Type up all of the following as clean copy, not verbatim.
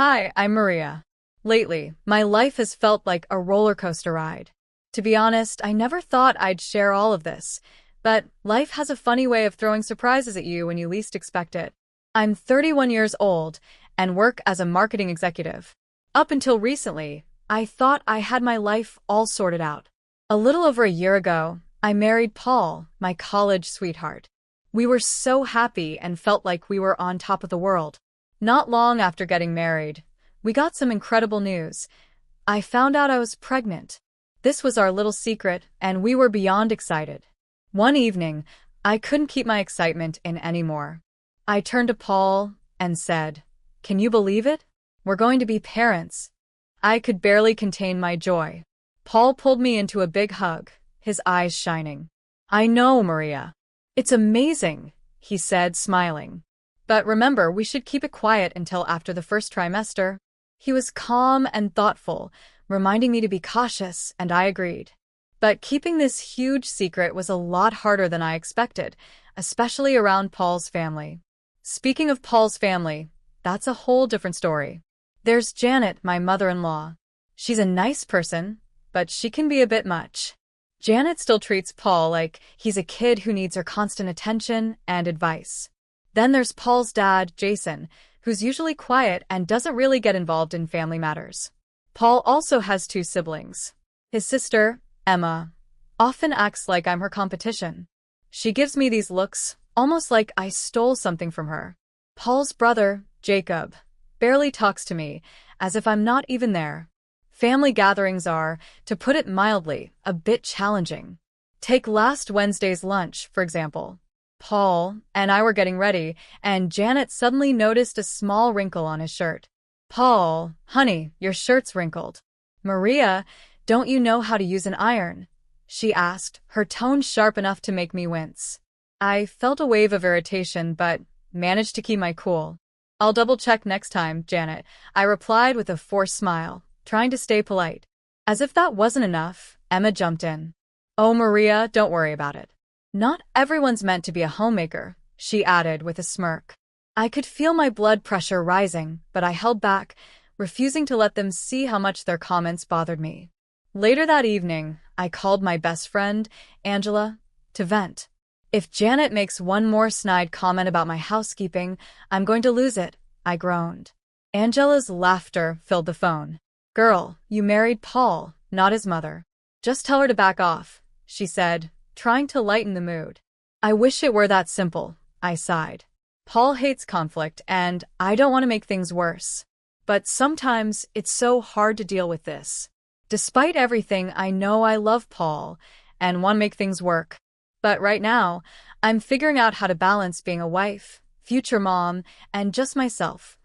Hi, I'm Maria. Lately, my life has felt like a roller coaster ride. To be honest, I never thought I'd share all of this, but life has a funny way of throwing surprises at you when you least expect it. I'm 31 years old and work as a marketing executive. Up until recently, I thought I had my life all sorted out. A little over a year ago, I married Paul, my college sweetheart. We were so happy and felt like we were on top of the world. Not long after getting married, we got some incredible news. I found out I was pregnant. This was our little secret, and we were beyond excited. One evening, I couldn't keep my excitement in anymore. I turned to Paul and said, "Can you believe it? We're going to be parents." I could barely contain my joy. Paul pulled me into a big hug, his eyes shining. "I know, Maria. It's amazing," he said, smiling. "But remember, we should keep it quiet until after the first trimester." He was calm and thoughtful, reminding me to be cautious, and I agreed. But keeping this huge secret was a lot harder than I expected, especially around Paul's family. Speaking of Paul's family, that's a whole different story. There's Janet, my mother-in-law. She's a nice person, but she can be a bit much. Janet still treats Paul like he's a kid who needs her constant attention and advice. Then there's Paul's dad, Jason, who's usually quiet and doesn't really get involved in family matters. Paul also has two siblings. His sister, Emma, often acts like I'm her competition. She gives me these looks, almost like I stole something from her. Paul's brother, Jacob, barely talks to me, as if I'm not even there. Family gatherings are, to put it mildly, a bit challenging. Take last Wednesday's lunch, for example. Paul and I were getting ready, and Janet suddenly noticed a small wrinkle on his shirt. "Paul, honey, your shirt's wrinkled." "Maria, don't you know how to use an iron?" she asked, her tone sharp enough to make me wince. I felt a wave of irritation, but managed to keep my cool. "I'll double-check next time, Janet," I replied with a forced smile, trying to stay polite. As if that wasn't enough, Emma jumped in. "Oh, Maria, don't worry about it. Not everyone's meant to be a homemaker," she added with a smirk. I could feel my blood pressure rising, but I held back, refusing to let them see how much their comments bothered me. Later that evening, I called my best friend, Angela, to vent. "If Janet makes one more snide comment about my housekeeping, I'm going to lose it," I groaned. Angela's laughter filled the phone. "Girl, you married Paul, not his mother. Just tell her to back off," she said, trying to lighten the mood. "I wish it were that simple," I sighed. "Paul hates conflict, and I don't want to make things worse. But sometimes it's so hard to deal with this. Despite everything, I know I love Paul and want to make things work. But right now, I'm figuring out how to balance being a wife, future mom, and just myself,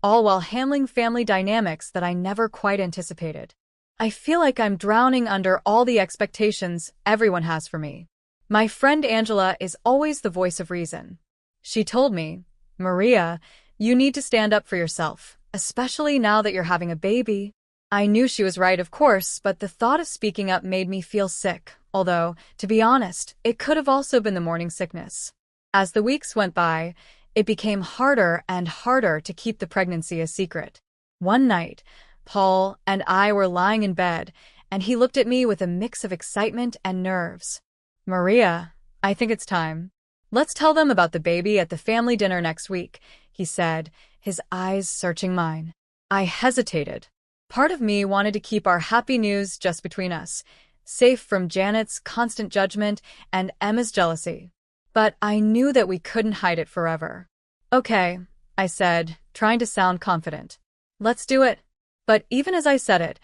all while handling family dynamics that I never quite anticipated. I feel like I'm drowning under all the expectations everyone has for me." My friend Angela is always the voice of reason. She told me, "Maria, you need to stand up for yourself, especially now that you're having a baby." I knew she was right, of course, but the thought of speaking up made me feel sick, although, to be honest, it could have also been the morning sickness. As the weeks went by, it became harder and harder to keep the pregnancy a secret. One night, Paul and I were lying in bed, and he looked at me with a mix of excitement and nerves. "Maria, I think it's time. Let's tell them about the baby at the family dinner next week," he said, his eyes searching mine. I hesitated. Part of me wanted to keep our happy news just between us, safe from Janet's constant judgment and Emma's jealousy. But I knew that we couldn't hide it forever. "Okay," I said, trying to sound confident. "Let's do it." But even as I said it,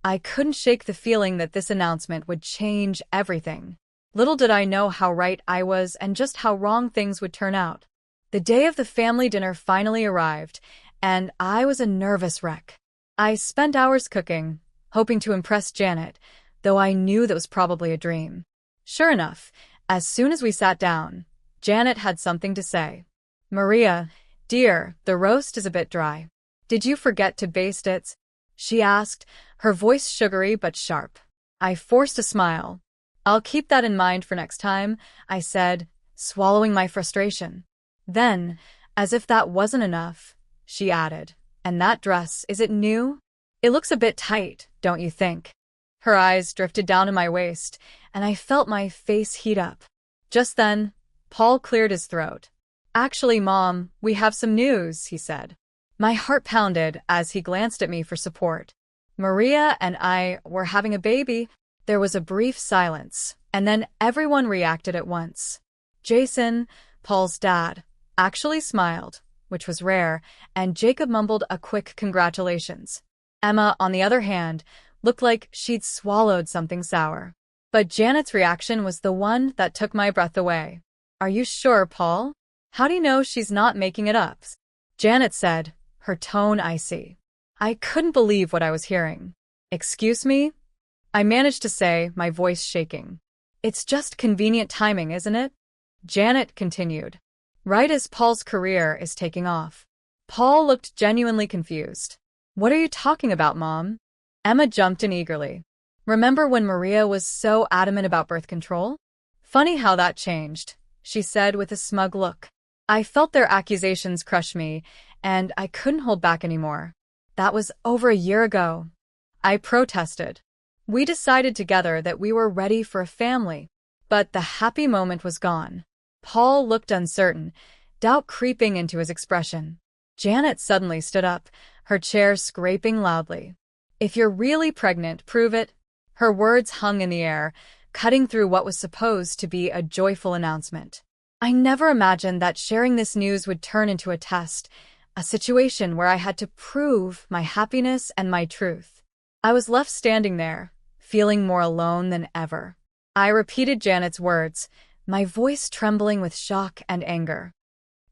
I couldn't shake the feeling that this announcement would change everything. Little did I know how right I was and just how wrong things would turn out. The day of the family dinner finally arrived, and I was a nervous wreck. I spent hours cooking, hoping to impress Janet, though I knew that was probably a dream. Sure enough, as soon as we sat down, Janet had something to say. "Maria, dear, the roast is a bit dry. Did you forget to baste it?" she asked, her voice sugary but sharp. I forced a smile. "I'll keep that in mind for next time," I said, swallowing my frustration. Then, as if that wasn't enough, she added, And that dress, is it new? It looks a bit tight, don't you think? Her eyes drifted down to my waist, and I felt my face heat up. Just then, Paul cleared his throat. Actually, Mom, we have some news, he said. My heart pounded as he glanced at me for support. Maria and I were having a baby. There was a brief silence, and then everyone reacted at once. Jason, Paul's dad, actually smiled, which was rare, and Jacob mumbled a quick congratulations. Emma, on the other hand, looked like she'd swallowed something sour. But Janet's reaction was the one that took my breath away. Are you sure, Paul? How do you know she's not making it up? Janet said, her tone icy. I couldn't believe what I was hearing. Excuse me? I managed to say, my voice shaking. It's just convenient timing, isn't it? Janet continued. Right as Paul's career is taking off. Paul looked genuinely confused. What are you talking about, Mom? Emma jumped in eagerly. Remember when Maria was so adamant about birth control? Funny how that changed, she said with a smug look. I felt their accusations crush me, and I couldn't hold back anymore. That was over a year ago. I protested. We decided together that we were ready for a family, but the happy moment was gone. Paul looked uncertain, doubt creeping into his expression. Janet suddenly stood up, her chair scraping loudly. If you're really pregnant, prove it. Her words hung in the air, cutting through what was supposed to be a joyful announcement. I never imagined that sharing this news would turn into a test, a situation where I had to prove my happiness and my truth. I was left standing there, feeling more alone than ever. I repeated Janet's words, my voice trembling with shock and anger.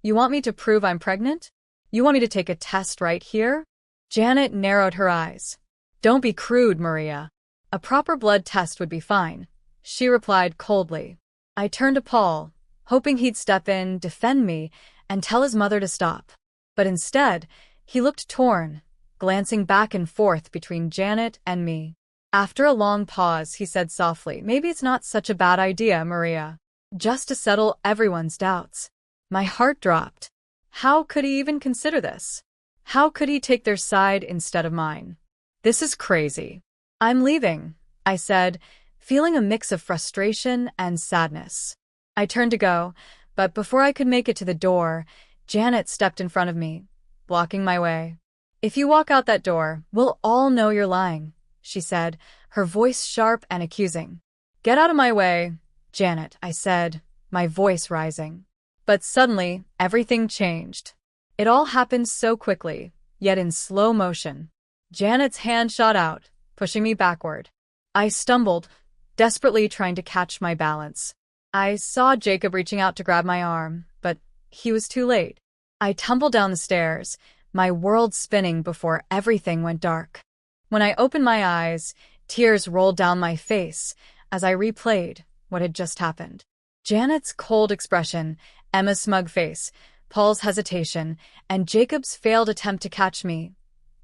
You want me to prove I'm pregnant? You want me to take a test right here? Janet narrowed her eyes. Don't be crude, Maria. A proper blood test would be fine, she replied coldly. I turned to Paul, hoping he'd step in, defend me, and tell his mother to stop. But instead, he looked torn, glancing back and forth between Janet and me. After a long pause, he said softly, maybe it's not such a bad idea, Maria. Just to settle everyone's doubts. My heart dropped. How could he even consider this? How could he take their side instead of mine? This is crazy. I'm leaving, I said, feeling a mix of frustration and sadness. I turned to go, but before I could make it to the door, Janet stepped in front of me, blocking my way. If you walk out that door, we'll all know you're lying, she said, her voice sharp and accusing. Get out of my way, Janet, I said, my voice rising. But suddenly, everything changed. It all happened so quickly, yet in slow motion. Janet's hand shot out, pushing me backward. I stumbled, desperately trying to catch my balance. I saw Jacob reaching out to grab my arm, but he was too late. I tumbled down the stairs, my world spinning before everything went dark. When I opened my eyes, tears rolled down my face as I replayed what had just happened. Janet's cold expression, Emma's smug face, Paul's hesitation, and Jacob's failed attempt to catch me.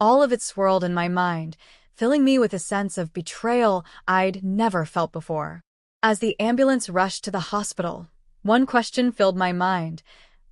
All of it swirled in my mind, filling me with a sense of betrayal I'd never felt before. As the ambulance rushed to the hospital, one question filled my mind.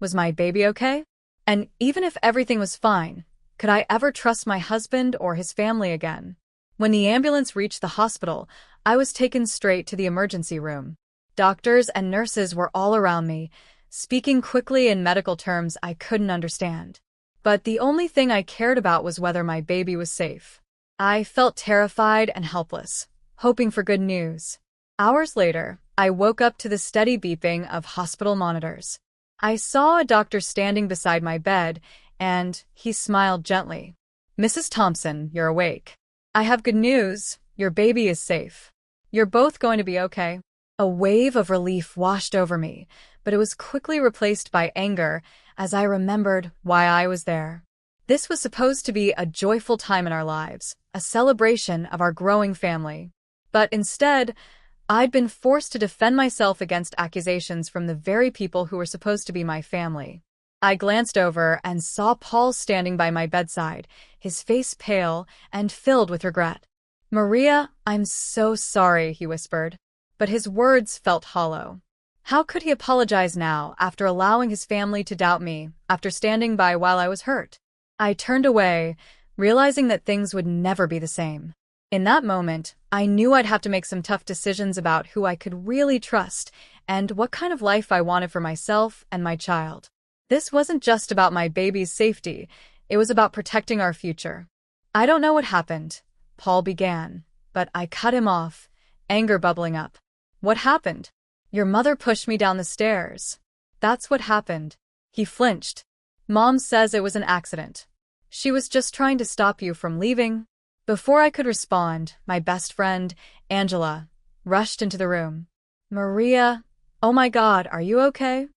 Was my baby okay? And even if everything was fine, could I ever trust my husband or his family again? When the ambulance reached the hospital, I was taken straight to the emergency room. Doctors and nurses were all around me, speaking quickly in medical terms I couldn't understand. But the only thing I cared about was whether my baby was safe. I felt terrified and helpless, hoping for good news. Hours later, I woke up to the steady beeping of hospital monitors. I saw a doctor standing beside my bed, and he smiled gently. Mrs. Thompson, you're awake. I have good news. Your baby is safe. You're both going to be okay. A wave of relief washed over me, but it was quickly replaced by anger as I remembered why I was there. This was supposed to be a joyful time in our lives, a celebration of our growing family. But instead, I'd been forced to defend myself against accusations from the very people who were supposed to be my family. I glanced over and saw Paul standing by my bedside, his face pale and filled with regret. Maria, I'm so sorry, he whispered. But his words felt hollow. How could he apologize now after allowing his family to doubt me, after standing by while I was hurt? I turned away, realizing that things would never be the same. In that moment, I knew I'd have to make some tough decisions about who I could really trust and what kind of life I wanted for myself and my child. This wasn't just about my baby's safety, it was about protecting our future. I don't know what happened, Paul began, but I cut him off, anger bubbling up. What happened? Your mother pushed me down the stairs. That's what happened. He flinched. Mom says it was an accident. She was just trying to stop you from leaving. Before I could respond, my best friend, Angela, rushed into the room. Maria, oh my God, are you okay?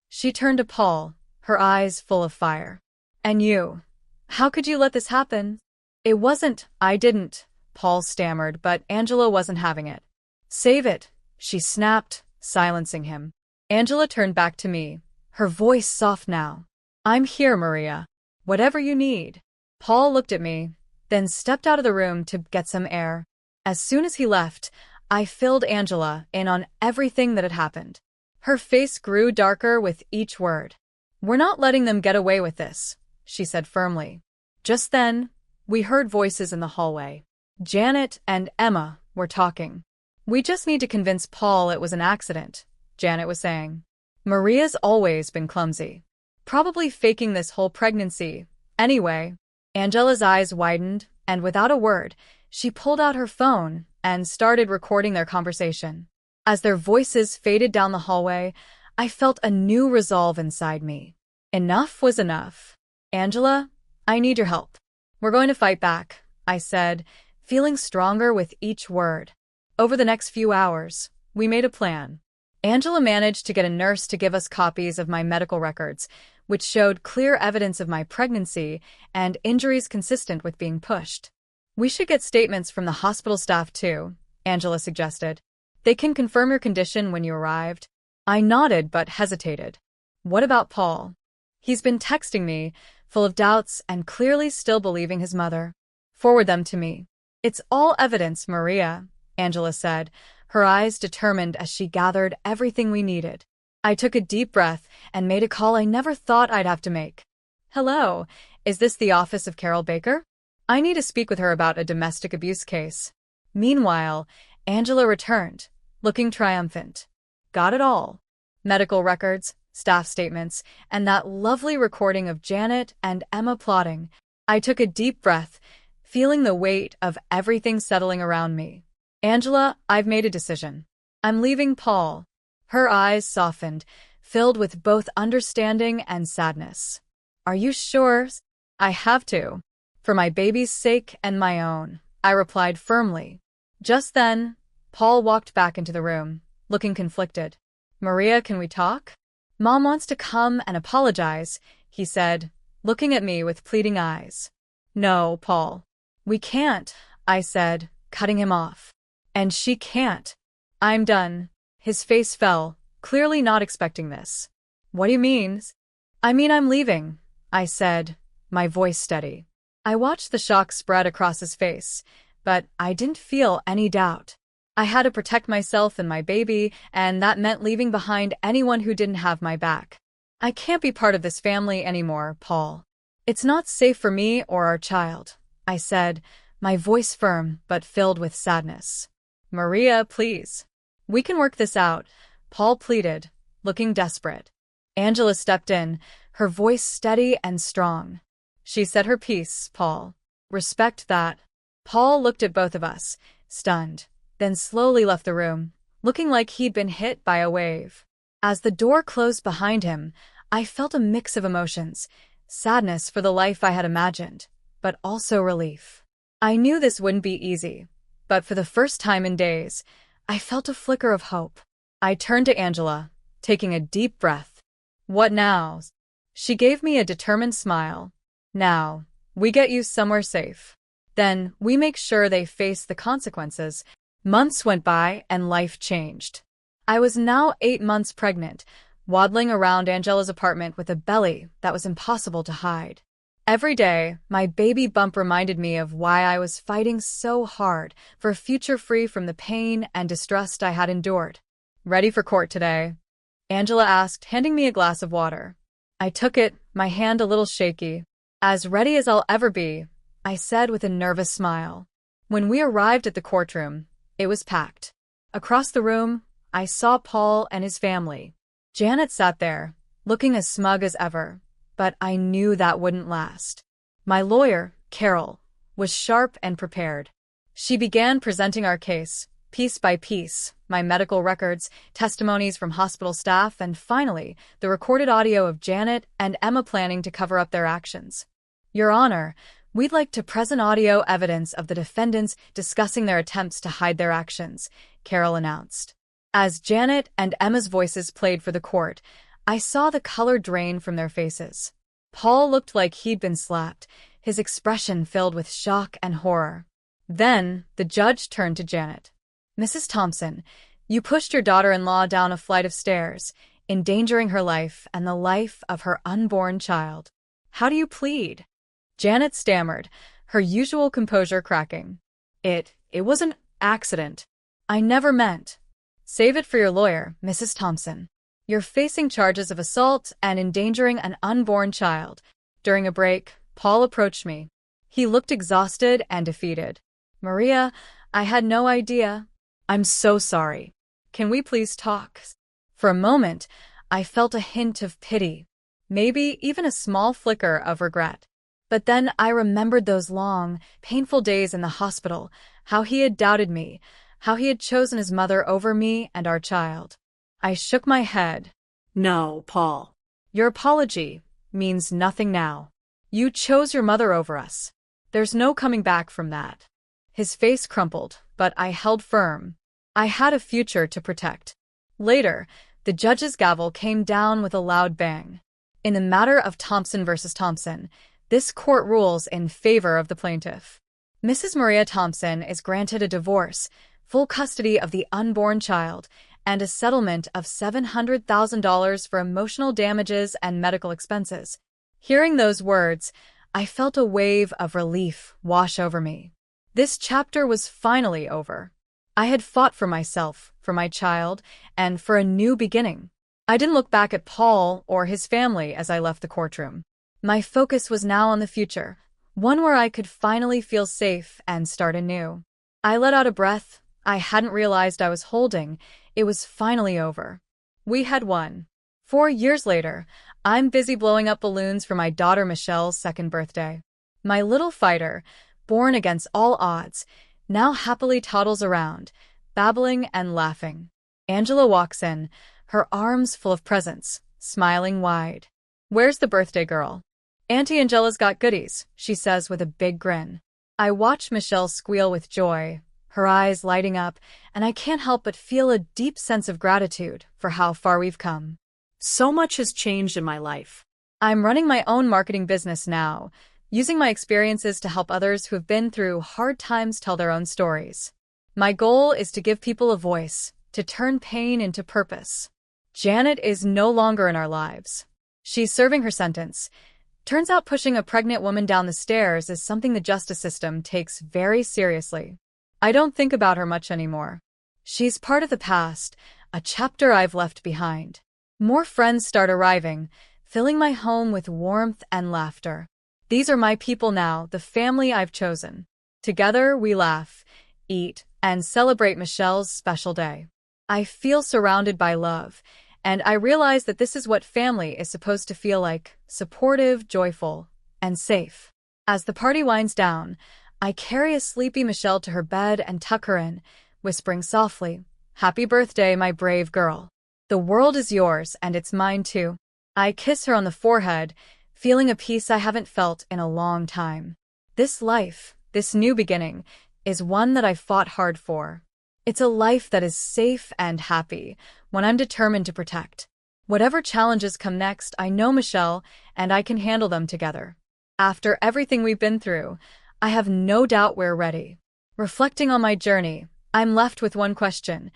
She turned to Paul, her eyes full of fire. And you? How could you let this happen? I didn't, Paul stammered, but Angela wasn't having it. Save it, she snapped, silencing him. Angela turned back to me, her voice soft now. I'm here, Maria. Whatever you need. Paul looked at me, then stepped out of the room to get some air. As soon as he left, I filled Angela in on everything that had happened. Her face grew darker with each word. We're not letting them get away with this, she said firmly. Just then, we heard voices in the hallway. Janet and Emma were talking. We just need to convince Paul it was an accident, Janet was saying. Maria's always been clumsy. Probably faking this whole pregnancy. Anyway, Angela's eyes widened, and without a word, she pulled out her phone and started recording their conversation. As their voices faded down the hallway, I felt a new resolve inside me. Enough was enough. Angela, I need your help. We're going to fight back, I said, feeling stronger with each word. Over the next few hours, we made a plan. Angela managed to get a nurse to give us copies of my medical records, which showed clear evidence of my pregnancy and injuries consistent with being pushed. We should get statements from the hospital staff too, Angela suggested. They can confirm your condition when you arrived. I nodded but hesitated. What about Paul? He's been texting me, full of doubts and clearly still believing his mother. Forward them to me. It's all evidence, Maria, Angela said, her eyes determined as she gathered everything we needed. I took a deep breath and made a call I never thought I'd have to make. Hello, is this the office of Carol Baker? I need to speak with her about a domestic abuse case. Meanwhile, Angela returned, looking triumphant. Got it all. Medical records, staff statements, and that lovely recording of Janet and Emma plotting. I took a deep breath, feeling the weight of everything settling around me. Angela, I've made a decision. I'm leaving Paul. Her eyes softened, filled with both understanding and sadness. Are you sure? I have to. For my baby's sake and my own, I replied firmly. Just then, Paul walked back into the room, looking conflicted. Maria, can we talk? Mom wants to come and apologize, he said, looking at me with pleading eyes. No, Paul. We can't, I said, cutting him off. And she can't. I'm done. His face fell, clearly not expecting this. What do you mean? I mean I'm leaving, I said, my voice steady. I watched the shock spread across his face, but I didn't feel any doubt. I had to protect myself and my baby, and that meant leaving behind anyone who didn't have my back. I can't be part of this family anymore, Paul. It's not safe for me or our child, I said, my voice firm but filled with sadness. Maria, please. We can work this out, Paul pleaded, looking desperate. Angela stepped in, her voice steady and strong. She said her piece, Paul. Respect that. Paul looked at both of us, stunned, then slowly left the room, looking like he'd been hit by a wave. As the door closed behind him, I felt a mix of emotions, sadness for the life I had imagined, but also relief. I knew this wouldn't be easy, but for the first time in days, I felt a flicker of hope. I turned to Angela, taking a deep breath. What now? She gave me a determined smile. Now, we get you somewhere safe. Then, we make sure they face the consequences. Months went by and life changed. I was now 8 months pregnant, waddling around Angela's apartment with a belly that was impossible to hide. Every day, my baby bump reminded me of why I was fighting so hard for a future free from the pain and distrust I had endured. Ready for court today? Angela asked, handing me a glass of water. I took it, my hand a little shaky. As ready as I'll ever be, I said with a nervous smile. When we arrived at the courtroom, it was packed. Across the room, I saw Paul and his family. Janet sat there, looking as smug as ever, but I knew that wouldn't last. My lawyer, Carol, was sharp and prepared. She began presenting our case, piece by piece, my medical records, testimonies from hospital staff, and finally, the recorded audio of Janet and Emma planning to cover up their actions. Your Honor, we'd like to present audio evidence of the defendants discussing their attempts to hide their actions, Carol announced. As Janet and Emma's voices played for the court, I saw the color drain from their faces. Paul looked like he'd been slapped, his expression filled with shock and horror. Then, the judge turned to Janet. Mrs. Thompson, you pushed your daughter-in-law down a flight of stairs, endangering her life and the life of her unborn child. How do you plead? Janet stammered, her usual composure cracking. It was an accident. I never meant. Save it for your lawyer, Mrs. Thompson. You're facing charges of assault and endangering an unborn child. During a break, Paul approached me. He looked exhausted and defeated. Maria, I had no idea. I'm so sorry. Can we please talk? For a moment, I felt a hint of pity, maybe even a small flicker of regret. But then I remembered those long, painful days in the hospital, how he had doubted me, how he had chosen his mother over me and our child. I shook my head. No, Paul. Your apology means nothing now. You chose your mother over us. There's no coming back from that. His face crumpled, but I held firm. I had a future to protect. Later, the judge's gavel came down with a loud bang. In the matter of Thompson versus Thompson, this court rules in favor of the plaintiff. Mrs. Maria Thompson is granted a divorce, full custody of the unborn child, and a settlement of $700,000 for emotional damages and medical expenses. Hearing those words, I felt a wave of relief wash over me. This chapter was finally over. I had fought for myself, for my child, and for a new beginning. I didn't look back at Paul or his family as I left the courtroom. My focus was now on the future, one where I could finally feel safe and start anew. I let out a breath I hadn't realized I was holding. It was finally over. We had won. 4 years later, I'm busy blowing up balloons for my daughter Michelle's second birthday. My little fighter, born against all odds, now happily toddles around, babbling and laughing. Angela walks in, her arms full of presents, smiling wide. Where's the birthday girl? Auntie Angela's got goodies, she says with a big grin. I watch Michelle squeal with joy, her eyes lighting up, and I can't help but feel a deep sense of gratitude for how far we've come. So much has changed in my life. I'm running my own marketing business now, using my experiences to help others who have been through hard times tell their own stories. My goal is to give people a voice, to turn pain into purpose. Janet is no longer in our lives. She's serving her sentence. Turns out pushing a pregnant woman down the stairs is something the justice system takes very seriously. I don't think about her much anymore. She's part of the past, a chapter I've left behind. More friends start arriving, filling my home with warmth and laughter. These are my people now, the family I've chosen. Together we laugh, eat, and celebrate Michelle's special day. I feel surrounded by love, and I realize that this is what family is supposed to feel like: supportive, joyful, and safe. As the party winds down, I carry a sleepy Michelle to her bed and tuck her in, whispering softly, "Happy birthday, my brave girl. The world is yours, and it's mine too." I kiss her on the forehead, feeling a peace I haven't felt in a long time. This life, this new beginning, is one that I've fought hard for. It's a life that is safe and happy, one I'm determined to protect. Whatever challenges come next, I know Michelle, and I can handle them together. After everything we've been through, I have no doubt we're ready. Reflecting on my journey, I'm left with one question.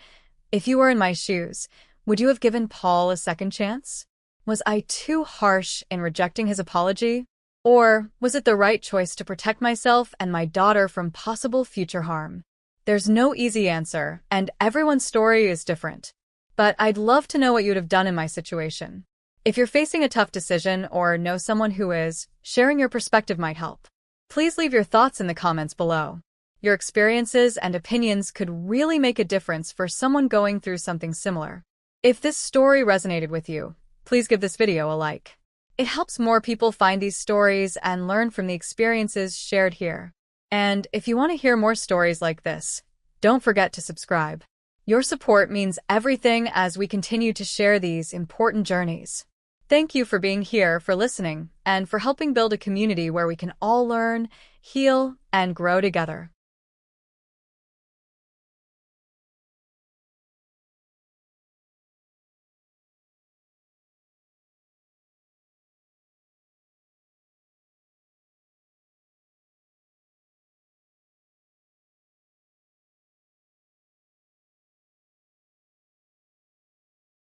If you were in my shoes, would you have given Paul a second chance? Was I too harsh in rejecting his apology? Or was it the right choice to protect myself and my daughter from possible future harm? There's no easy answer, and everyone's story is different. But I'd love to know what you'd have done in my situation. If you're facing a tough decision or know someone who is, sharing your perspective might help. Please leave your thoughts in the comments below. Your experiences and opinions could really make a difference for someone going through something similar. If this story resonated with you, please give this video a like. It helps more people find these stories and learn from the experiences shared here. And if you want to hear more stories like this, don't forget to subscribe. Your support means everything as we continue to share these important journeys. Thank you for being here, for listening, and for helping build a community where we can all learn, heal, and grow together.